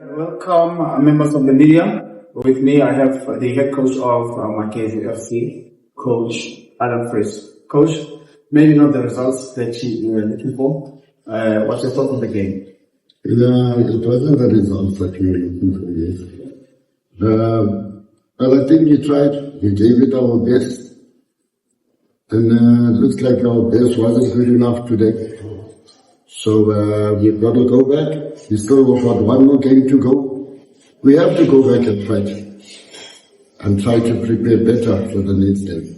Welcome, members of the media. With me, I have the head coach of Magesi FC, Coach Adam Fritz. Coach, maybe not the results that you were looking for. What's your thought on the game? It wasn't the results that we were looking for, yes. But I think we tried. We gave it our best. And it looks like our best wasn't good enough today. So we've got to go back. We still got one more game to go. We have to go back and fight. And try to prepare better for the next game.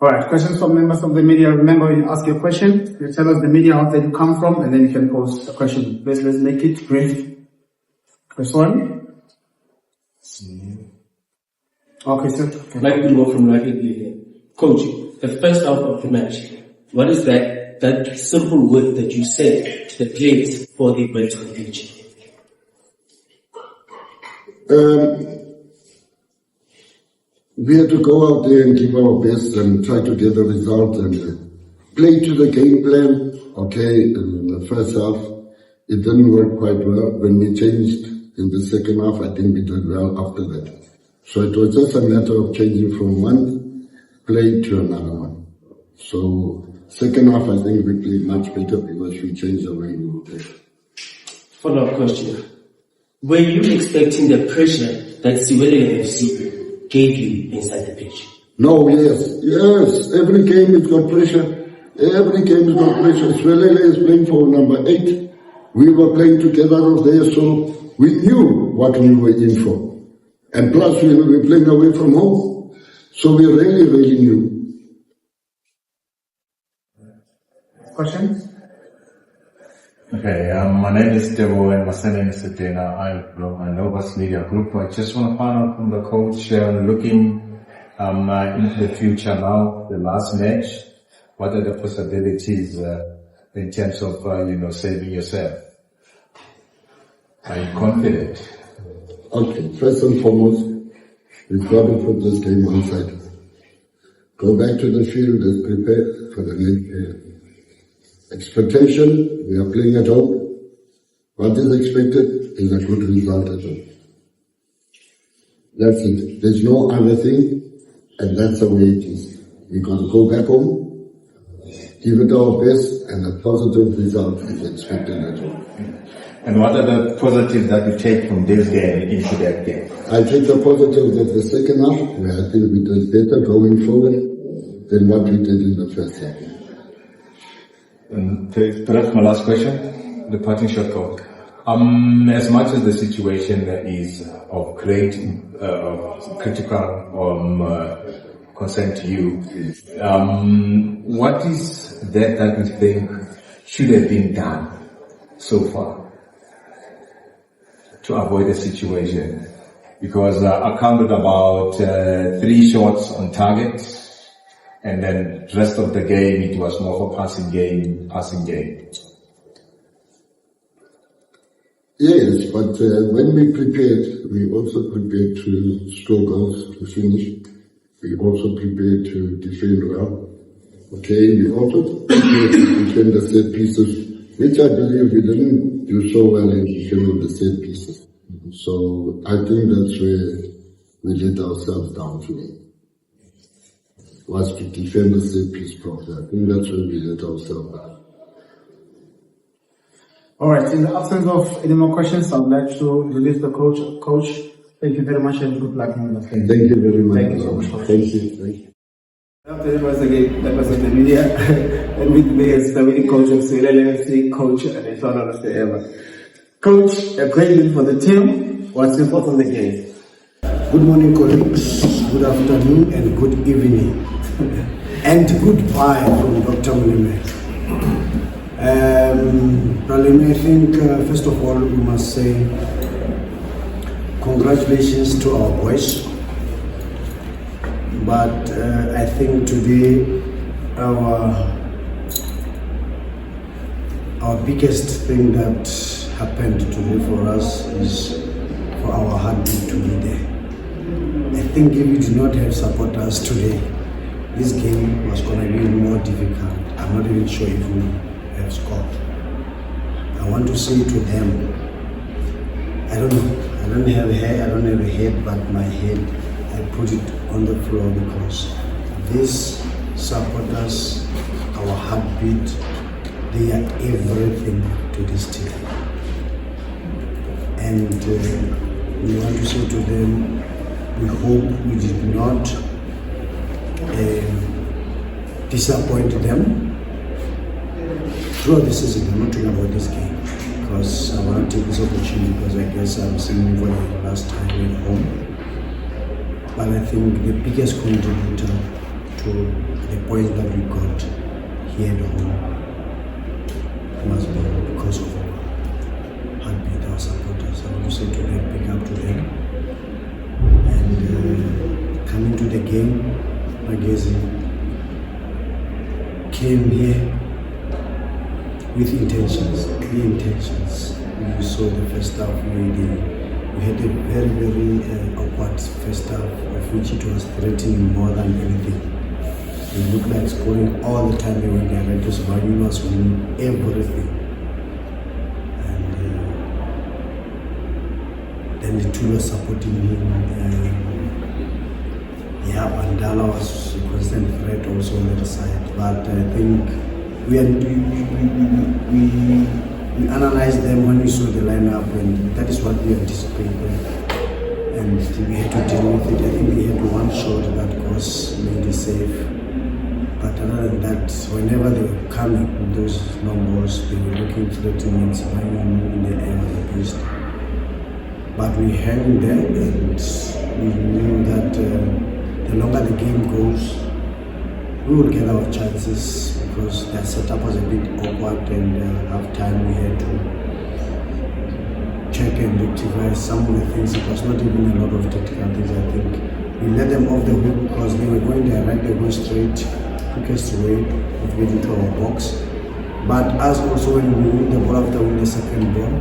Alright, questions from members of the media. Remember, when you ask your question, you tell us the media outlet you come from, and then you can pose a question. Let's make it brief. First one. Okay, sir. Okay. Like to go from rapidly. Coach, the first half of the match, what is that simple word that you said to the players for the went to the pitch? We had to go out there and give our best and try to get the result and play to the game plan. Okay, in the first half, it didn't work quite well. When we changed in the second half, I think we did well after that. So it was just a matter of changing from one play to another one. So second half, I think we played much better because we changed the way we play. Follow-up question. Were you expecting the pressure that Siwelele FC gave you inside the pitch? No, yes. Every game has got pressure. Every game has got pressure. Siwelele is playing for number 8. We were playing together out there, so we knew what we were in for. And plus, we were playing away from home. So we really knew. Questions? Okay, my name is Seabo and my surname is Sedena. I'm from Novus Media Group. I just want to find out from the coach, looking into the future now, the last match, what are the possibilities in terms of, saving yourself? Are you confident? Okay, first and foremost, we've got to put this game on side. Go back to the field and prepare for the next game. Expectation, we are playing at home. What is expected is a good result at home. That's it. There's no other thing, and that's the way it is. We got to go back home, give it our best, and a positive result is expected at home. And what are the positives that you take from this game into that game? I take the positives of the second half, where I think we did better going forward than what we did in the first half. And perhaps my last question, the parting shot, coach. As much as the situation is of great, critical concern to you, what is that you think should have been done so far to avoid the situation? Because I counted about 3 shots on target. And then the rest of the game, it was more of a passing game. Yes, but when we prepared, we also prepared to score goals, to finish. We also prepared to defend well. Okay, we also prepared to defend the set pieces, which I believe we didn't do so well in defending the set pieces. So I think that's where we let ourselves down today. Was to defend the set piece properly. I think that's where we let ourselves down. Alright, in the absence of any more questions, I would like to release the coach. Coach, thank you very much and good luck in the game. Thank you very much. Thank you so much. Thank you. After that was the game, that was the media. And with me is the winning coach of Siwelele FC, Coach, and it's one of the ever. Coach, a great win for the team. What's your thoughts on the game? Good morning, colleagues. Good afternoon and good evening. And goodbye from Dr. Molemela. I think, first of all, we must say congratulations to our boys. But I think today our biggest thing that happened today for us is for our heartbeat to be there. I think if we do not have supporters today, this game was going to be more difficult. I'm not even sure if we have scored. I want to say to them, I don't know, I don't have hair, I don't have a head, but my head, I put it on the floor because these supporters, our heartbeat, they are everything to this team. And we want to say to them, we hope we did not disappoint them throughout the season. I'm not talking about this game because I want to take this opportunity because I guess I'm seeing for the last time at home. But I think the biggest contributor to the points that we got here at home must be because of our heartbeat, our supporters. I want to say to them, big up to them. And coming to the game, Magesi came here with intentions, clear intentions. We saw the first half, we had a very, very awkward first half, of which it was threatening more than anything. It looked like scoring all the time. They were there. It was Magnus winning everything. And then the two were supporting him. Bandala was a constant threat also on the other side. But I think we analyzed them when we saw the lineup, and that is what we anticipated. And we had to deal with it. I think we had one shot that was made a save. But other than that, whenever they were coming, those long balls, they were looking threatening and surviving in the air of the beast. But we hung there, and we knew that the longer the game goes, we will get our chances because their setup was a bit awkward, and half time we had to check and rectify some of the things. It was not even a lot of technical things. I think we let them off the hook because they were going direct, they were going straight, quickest way of getting to our box. But us also, when we win the ball after winning the second ball,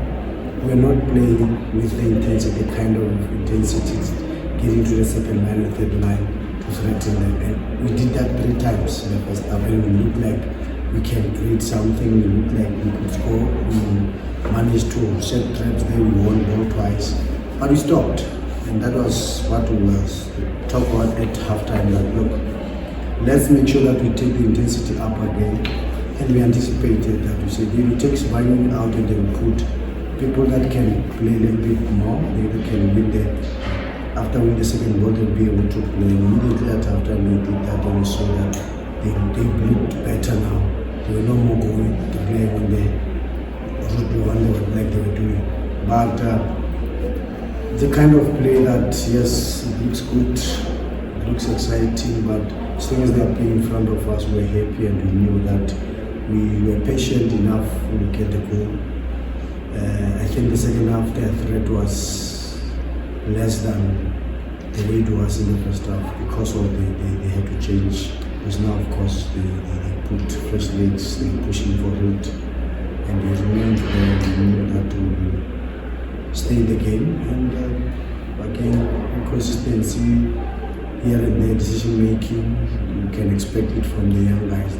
we are not playing with the intensity, the kind of intensity getting to the second line and third line to threaten them. And we did that 3 times in the first half, and we looked like we can create something, we looked like we could score. We managed to set traps there, we won ball twice, but we stopped. And that was what we was talk about at halftime, that look, let's make sure that we take the intensity up again. And we anticipated that. We said, if we take Siwelele out and then put people that can play a little bit more, they can win there. After winning the second ball, they'll be able to play. Immediately after we did that, and we saw that they looked better now. They were no more going to play on the route one like they were doing. But the kind of play that, yes, it looks good, it looks exciting, but as long as they are playing in front of us, we're happy, and we knew that we were patient enough to get the goal. I think the second half, their threat was less than the way it was in the first half because of they had to change. Because now, of course, they put fresh legs, they're pushing for it, and they remained there. We knew that to stay in the game. And again, consistency here and there, decision making, you can expect it from the young guys,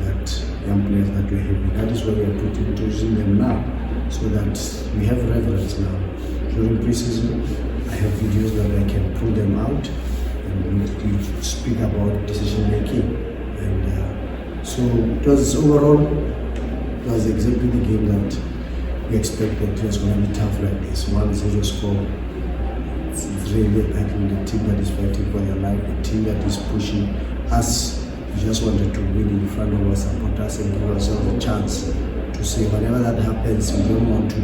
young players that we're having. That is why we are using them now, so that we have reference now. During pre-season, I have videos that I can pull them out and speak about decision making. And so it was overall, it was exactly the game that we expected. It was going to be tough like this. 1-0 score. It's really a battle. The team that is fighting for their life, the team that is pushing us. We just wanted to win in front of our supporters and give ourselves a chance to say whatever that happens, we don't want to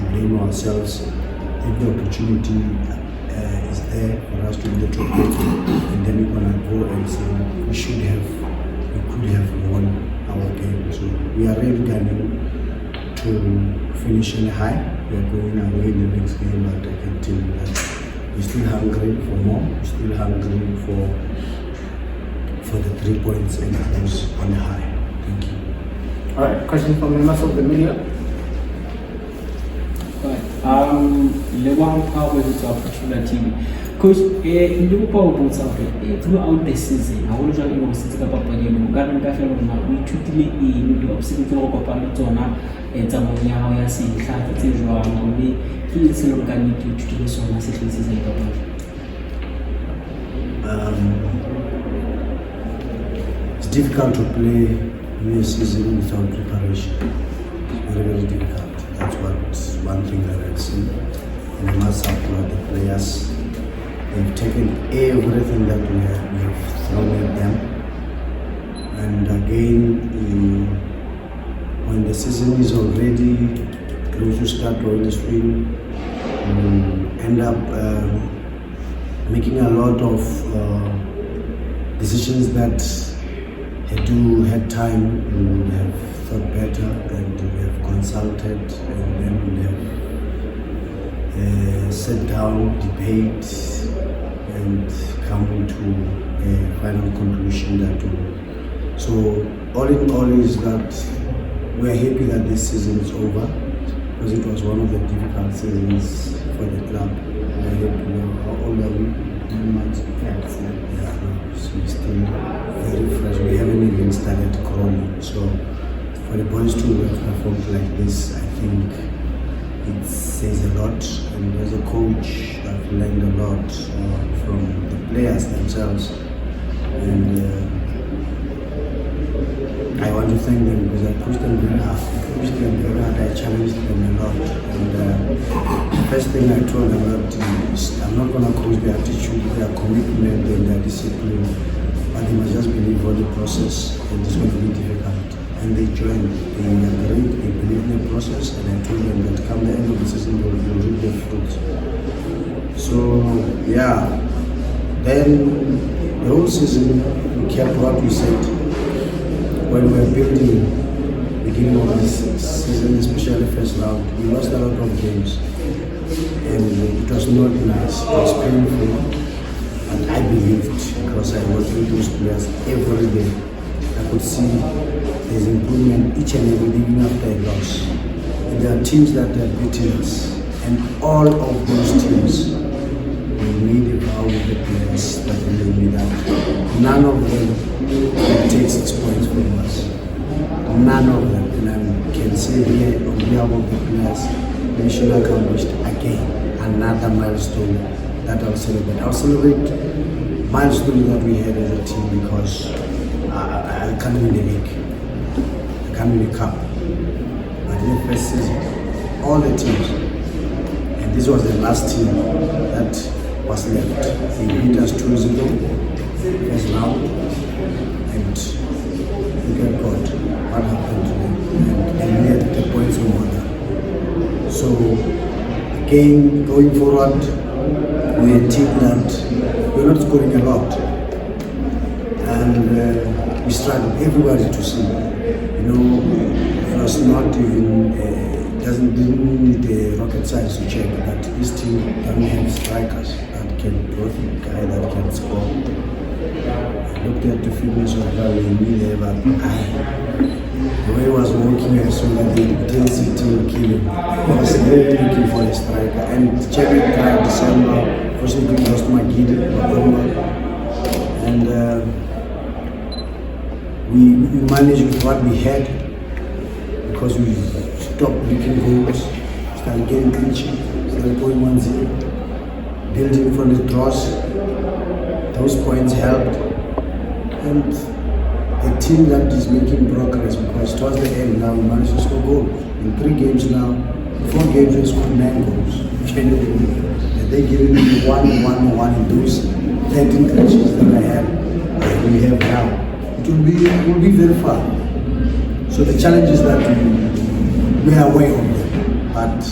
blame ourselves. If the opportunity is there for us to be the top rating, and then we're gonna go and say we could have won our game. So we are really gunning to finish in high. We are going away in the next game, but I can tell you that we're still hungry for more. We're still hungry for the 3 points and goes on the high. Thank you. All right, question from members of the media. Right. Lewang power with our particular team. Coach, in the power boots out throughout the season, I will try to sit up a game, Garden Gaffer, we took the obstacle of Palatona and Tamonia, saying that it is wrong. He is organic to the song as it is it's difficult to play in a season without preparation. Very, very difficult. That's one thing that I see. And I must applaud the players. They've taken everything that we have thrown at them. And again, when the season is already close to start on the swing, we end up making a lot of decisions that had time, we have thought better, and we have consulted, and then we have sat down, debate, and come to a final conclusion that so all in all is that we are happy that this season is over, because it was one of the difficult seasons for the club. We are happy now. How old are we? 9 months? Yeah, so we're still very fresh. We haven't even started crawling. So for the boys to have performed like this, I think it says a lot. And as a coach, I've learned a lot from the players themselves. And I want to thank them because I pushed them very hard. I challenged them a lot. And the first thing I told them is I'm not going to coach their attitude, their commitment, and their discipline, but they must just believe all the process, and it's going to be difficult. And they joined, they agreed, they believed in the process, and I told them that come the end of the season, they will reap their fruits. So, yeah, then the whole season, we kept what we said. When we were building, beginning of this season, especially first round, we lost a lot of games, and it was not nice. It was painful, and I believed because I was with those players every day. I could see there's improvement each and every day, even after a loss. And there are teams that have beaten us, and all of those teams, we made a vow with the players that they will be that none of them will take 6 points from us. None of them. And I can say here on behalf of the players, we should have accomplished again another milestone that I'll celebrate. I'll celebrate milestones that we had as a team because I can't win the league. I can't win the cup. But in the first season, all the teams, and this was the last team that was left. They beat us 2 ago, first round, and look at God, what happened to them, and we had the points from order. So again, going forward, we're a team that we're not scoring a lot, and we struggle. Everybody to see, it was not even. Didn't need the rocket science to check that this team doesn't have strikers that can profit, guy that can score. I looked at the fitness of Valley there, but the way he was walking, I saw that the intensity will kill him. I was really looking for a striker, and checking tried December, fortunately lost Magesi, and we managed with what we had because we stopped leaking goals, started getting clean sheet, started going 1-0, building from the draws. Those points helped, and a team that is making progress because towards the end now we managed to score goals. In 3 games now, 4 games we scored 9 goals. And they giving me 1-1-1 in those 13 clean sheets that I have, and we have now. It will be very far. So the challenge is that we are aware of them, but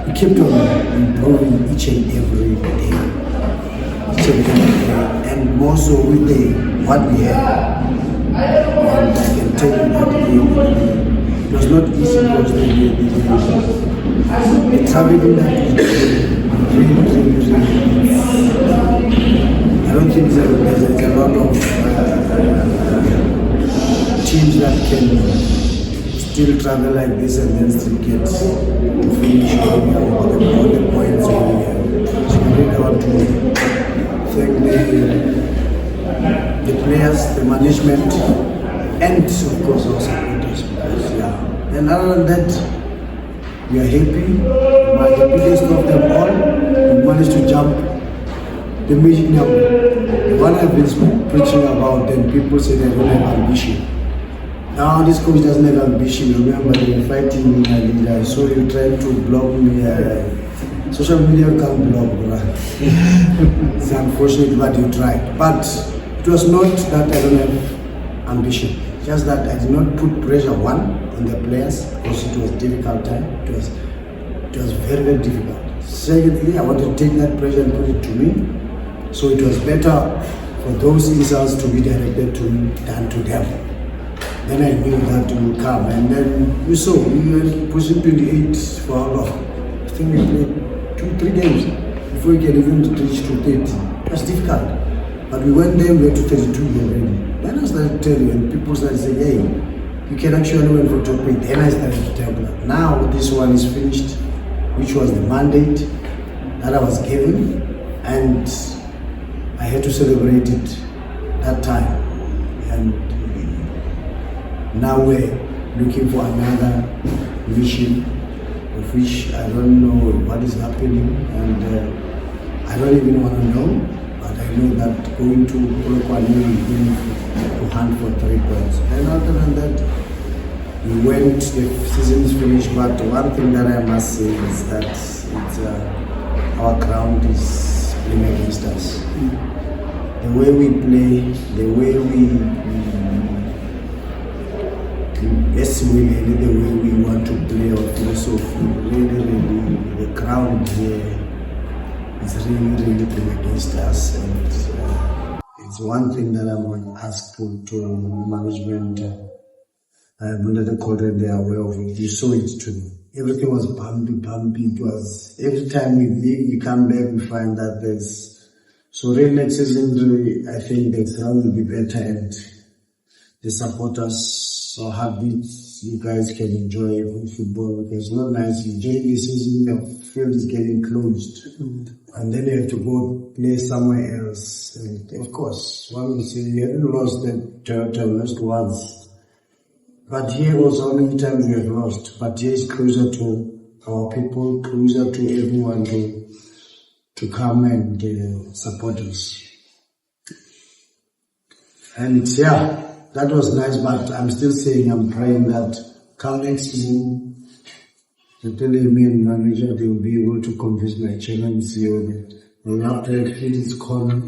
we kept on improving each and every day. And more so with what we have. And I can tell you that it was not easy because the traveling that I don't think there's a lot of teams that can still travel like this and then still get to finish all the points. So I really want to thank the players, the management, and of course our supporters. Because, and other than that, we are happy. But the biggest of them all, we managed to jump the magic number. The one I've been preaching about, then people say they don't have ambition. Now this coach doesn't have ambition. Remember, they were fighting in my league. I saw you trying to block me. Social media can't block, right? It's unfortunate, but you tried. But it was not that I don't have ambition. Just that I did not put pressure, one, on the players, because it was a difficult time. It was very, very difficult. Secondly, I wanted to take that pressure and put it to me. So it was better for those insults to be directed to me than to them. Then I knew that it would come. And then we saw, we were pushing 28 for how long? I think we played 2-3 games before we can even reach to 30. It was difficult. But we went there, we went to 32 already. Then I started telling you, and people started saying, hey, you can actually win for top 8. Then I started to tell them, now this one is finished, which was the mandate that I was given, and I had to celebrate it that time. And now we're looking for another mission, of which I don't know what is happening, and I don't even want to know. But I know that going to Polokwane is going to hunt for 3 points. And other than that, we went, the season is finished, but one thing that I must say is that our ground is playing against us. The way we play, the way Siwelele, the way we want to play our philosophy, really, the ground here, it's really playing against us, and it's one thing that I want to ask to management. I wanted to call them, they are aware of it. You saw it too. Everything was bumpy. It was every time we leave, we come back, we find that there's so really next season. I think the ground will be better, and the supporters or habits, you guys can enjoy football, because it's not nice. During the season, the field is getting closed, and then you have to go play somewhere else. And of course, one will say you haven't lost the territory, lost once. But here also, how many times we have lost? But here is closer to our people, closer to everyone to come and support us. And that was nice, but I'm still saying, I'm praying that come next season, the me and manager, they will be able to convince my chairman and CEO that they will have to feed its corner,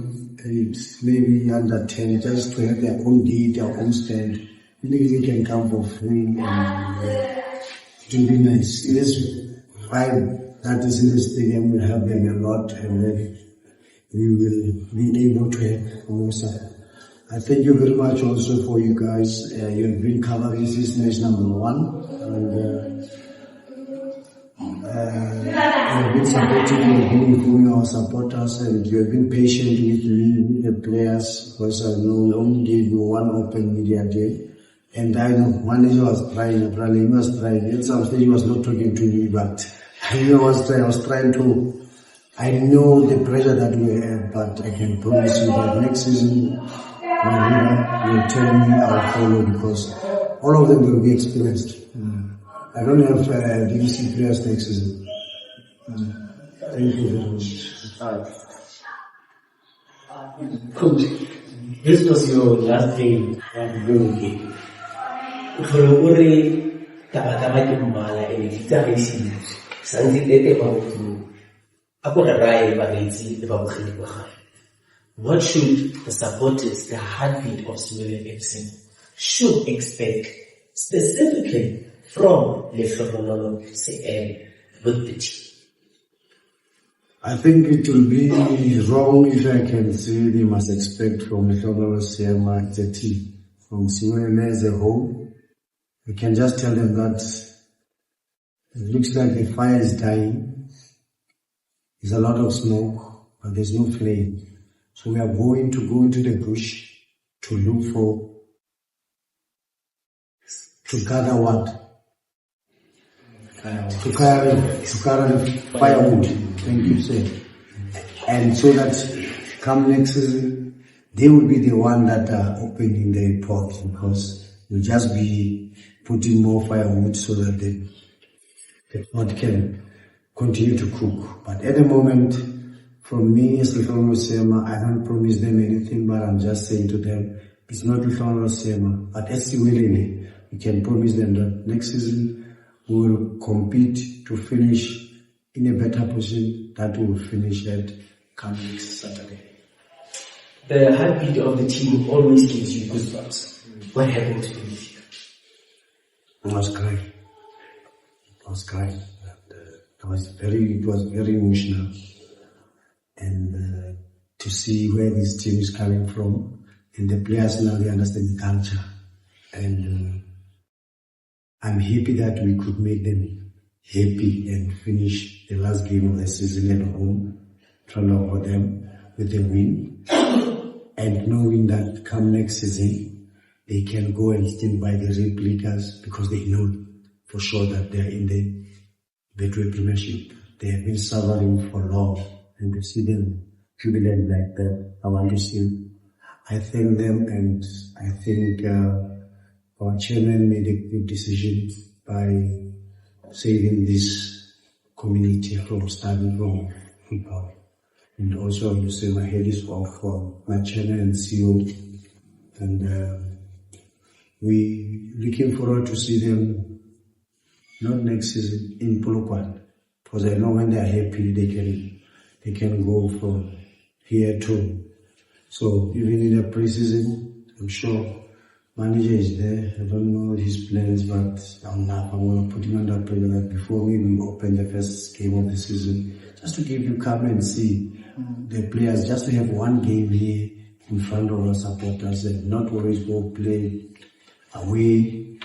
maybe under 10, just to have their own gate, their own stand. Maybe they can come for free, and it will be nice. This vibe that is in the stadium will help them a lot, and then we will be able to have also. I thank you very much also for you guys. You have been covering this match #1, and you have been supporting our supporters, and you have been patient with me, with the players, because I know we only gave you one open media day. And I know manager was trying, probably he was trying. At some stage he was not talking to me, but I knew I was trying to. I know the pressure that we have, but I can promise you that next season, my leader will tell me I'll follow, because all of them will be experienced. I don't have DVC players next season. Thank you very much. Coach, this was your last game of the game. Samthing what should the supporters, the heartbeat of Siwelele FC, should expect specifically from Leflorolo CL with the team? I think it will be wrong if I can say they must expect from Leflorolo CL the team. From Siwelele as a whole, we can just tell them that it looks like the fire is dying. There's a lot of smoke, but there's no flame. So we are going to go into the bush to look to gather what? firewood. Thank you, sir. And so that come next season, they will be the one that are opening the pot, because we'll just be putting more firewood so that the pot can continue to cook. But at the moment, from me as Lefano Sema, I don't promise them anything, but I'm just saying to them, it's not Lefano Sema, but as Siwelele, we can promise them that next season we will compete to finish in a better position that we will finish at come next Saturday. The heartbeat of the team always gives you goosebumps. What happened to you? It was great. It was great. It was very emotional. And to see where this team is coming from, and the players now, they understand the culture. And I'm happy that we could make them happy and finish the last game of the season at home, trying to offer them with a win. And knowing that come next season, they can go and still buy the replicas, because they know for sure that they're in the Betway Premiership. They have been suffering for long, and to see them jubilant like that, I want to see. I thank them, and I think our chairman made a good decision by saving this community from starting from football. And also, you say my head is off for my chairman and CEO, and we looking forward to see them not next season in Polokwane, because I know when they are happy, they can go from here too. So even in the pre-season, I'm sure manager is there. I don't know his plans, but I'm going to put him under pressure that before we open the first game of the season, just to give you come and see the players, just to have one game here in front of our supporters and not always go play away.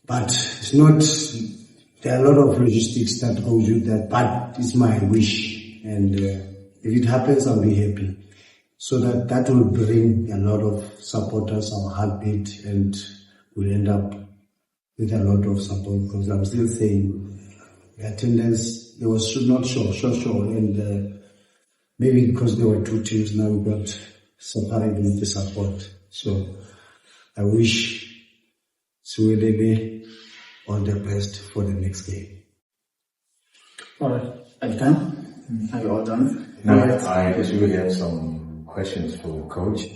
But it's not, there are a lot of logistics that goes with that, but it's my wish. And if it happens, I'll be happy. So that will bring a lot of supporters, our heartbeat, and we'll end up with a lot of support, because I'm still saying the attendance, it was not sure, and maybe because there were two teams, now we got separated with the support. So I wish Siwelele all the best for the next game. All right, are you done? Are you all done? No, I just really have some questions for Coach.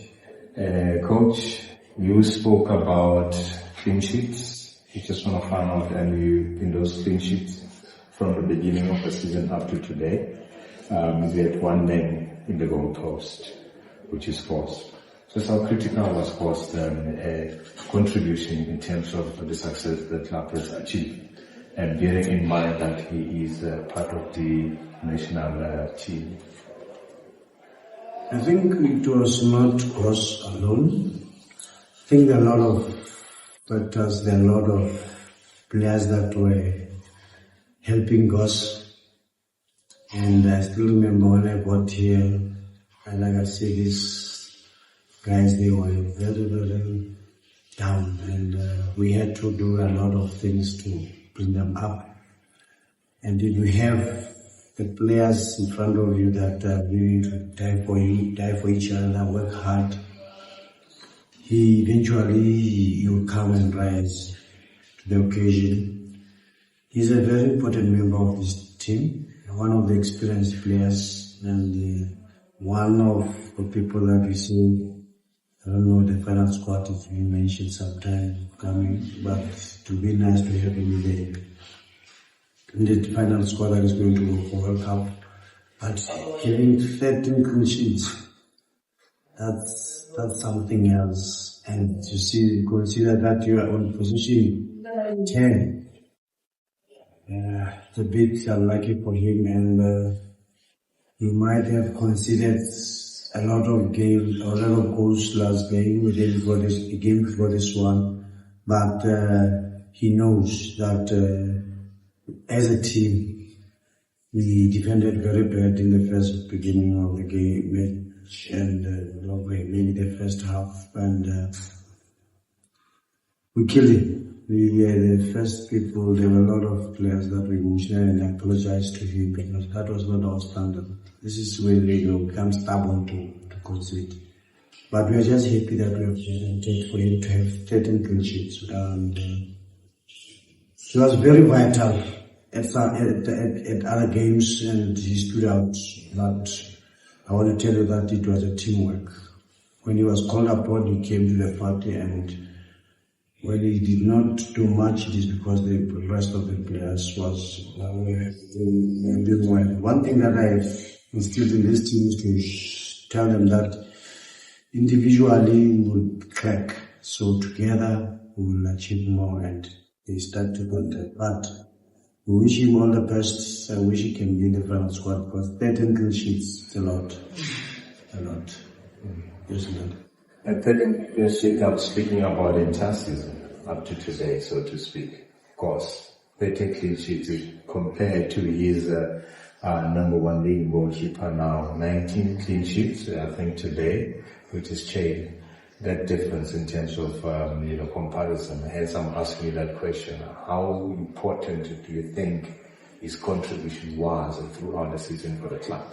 Coach, you spoke about clean sheets. You just want to find out, and you in those clean sheets from the beginning of the season up to today, we had one man in the goal post, which is Force. So how critical was Force's contribution in terms of the success the club has achieved, and bearing in mind that he is part of the national team? I think it was not Goss alone. I think there are a lot of factors, there are a lot of players that were helping Goss. And I still remember when I got here, and like I said, these guys, they were very, very down. And we had to do a lot of things to bring them up. And if you have the players in front of you that are willing to die for you, die for each other, work hard, he will come and rise to the occasion. He's a very important member of this team, one of the experienced players, and one of the people that we see, I don't know, the final squad is being mentioned sometime coming, but to be nice to have him in the final squad that is going to go for World Cup. But having 13 clean sheets, that's something else. And to consider that you are on position 10, it's a bit unlucky for him, and he might have considered a lot of games, a lot of goals last game, before this one, but he knows that as a team, we defended very bad in the first beginning of the game, and maybe the first half, and we killed him. We were the first people. There were a lot of players that were emotional and apologized to him because that was not our standard. This is where they become stubborn to concede. But we are just happy that we have presented for him to have 13 clean sheets. And he was very vital at other games and he stood out. But I want to tell you that it was a teamwork. When he was called upon, he came to the party, and when he did not do much, it is because the rest of the players was doing well. One thing that I have instilled in this team is to tell them that individually we will crack, so together we will achieve more, and they start to contact. But we wish him all the best. I wish he can be in the final squad because 13 clean sheets is a lot. Yes, man. And 13 clean sheets, I'm speaking about entire season up to today, so to speak. Of course, 13 clean sheets compared to his number one league goalkeeper now, 19 clean sheets, I think today, which is changed that difference in terms of comparison. Hence, I'm asking you that question: how important do you think his contribution was throughout the season for the club?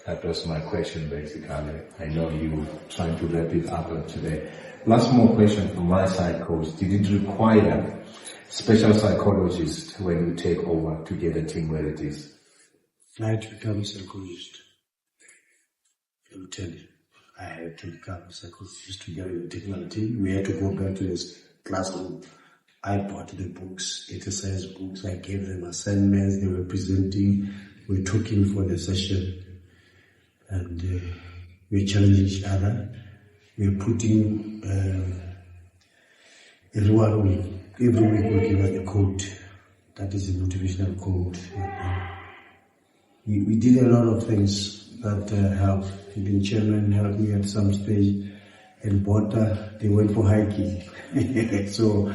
That was my question, basically. I know you trying to wrap it up today. Last more question from my side, coach. Did it require special psychologists when you take over to get a team where it is? I had to become a psychologist. I will tell you. I had to become a psychologist to get a technical team. We had to go back to this classroom. I bought the books, exercise books. I gave them assignments. They were presenting. We were talking for the session. And we challenged each other. We were putting every week we give us a code. That is a motivational code. We did a lot of things that helped. Even chairman helped me at some stage. And Bota, they went for hiking. So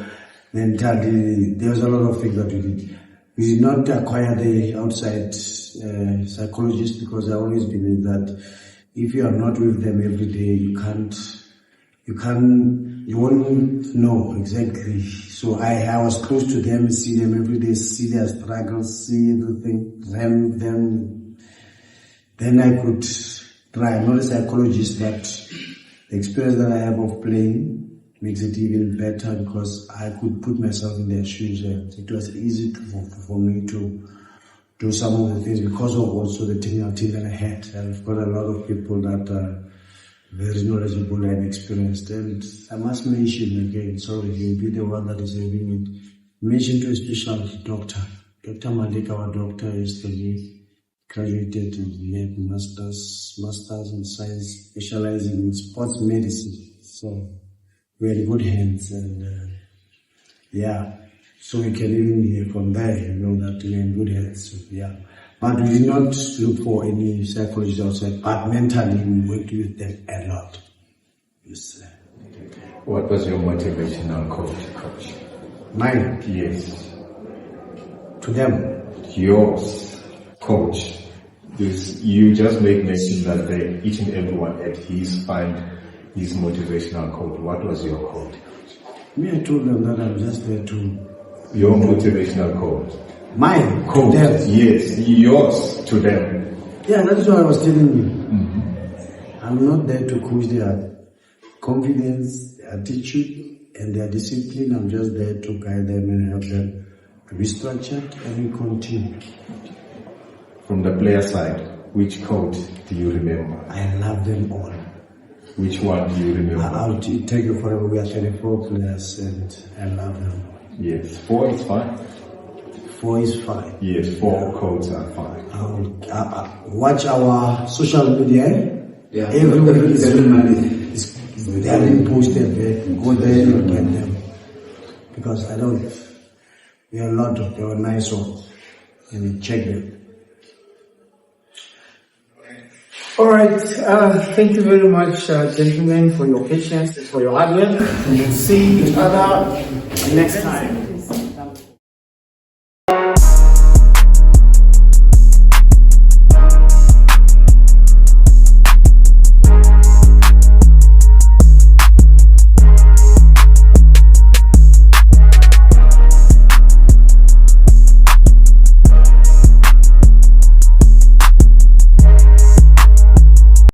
mentally, there was a lot of things that we did. We did not acquire the outside psychologist because I always believe that if you are not with them every day, you won't know exactly. So I was close to them, see them every day, see their struggles, see everything, them. Then I could try. I'm not a psychologist, but the experience that I have of playing makes it even better because I could put myself in their shoes. It was easy for me to do some of the things because of also the technical team that I had. I've got a lot of people that are very knowledgeable and experienced. And I must mention again, sorry, you'll be the one that is having it. Mention to a special doctor. Dr. Malik, our doctor, is the graduated and had masters in science, specializing in sports medicine. So we're in good hands, and so we can even hear from there, that we're in good hands. So, but we did not look for any psychologists outside, but mentally we worked with them a lot. Yes. What was your motivational coach? Mine? Yes. To them? Yours, coach. You just made mention that each and everyone at his motivational code. What was your code? Me, I told them that I'm just there to... Your motivational code? Mine? Code, to them. yes. Yours to them. Yeah, that's what I was telling you. Mm-hmm. I'm not there to coach their confidence, their attitude, and their discipline. I'm just there to guide them and help them to be structured and continue. From the player side, which code do you remember? I love them all. Which one do you remember? I'll take you forever. We are 34 players and I love them. Yes, 4 is fine. 4 is fine. Yes, 4 codes are fine. Watch our social media. Yeah, everywhere is being posted there. Go there and get them. Because we are a lot of, they were nice ones. And we check them. All right. Thank you very much, gentlemen, for your patience and for your hard work. We will see each other next time.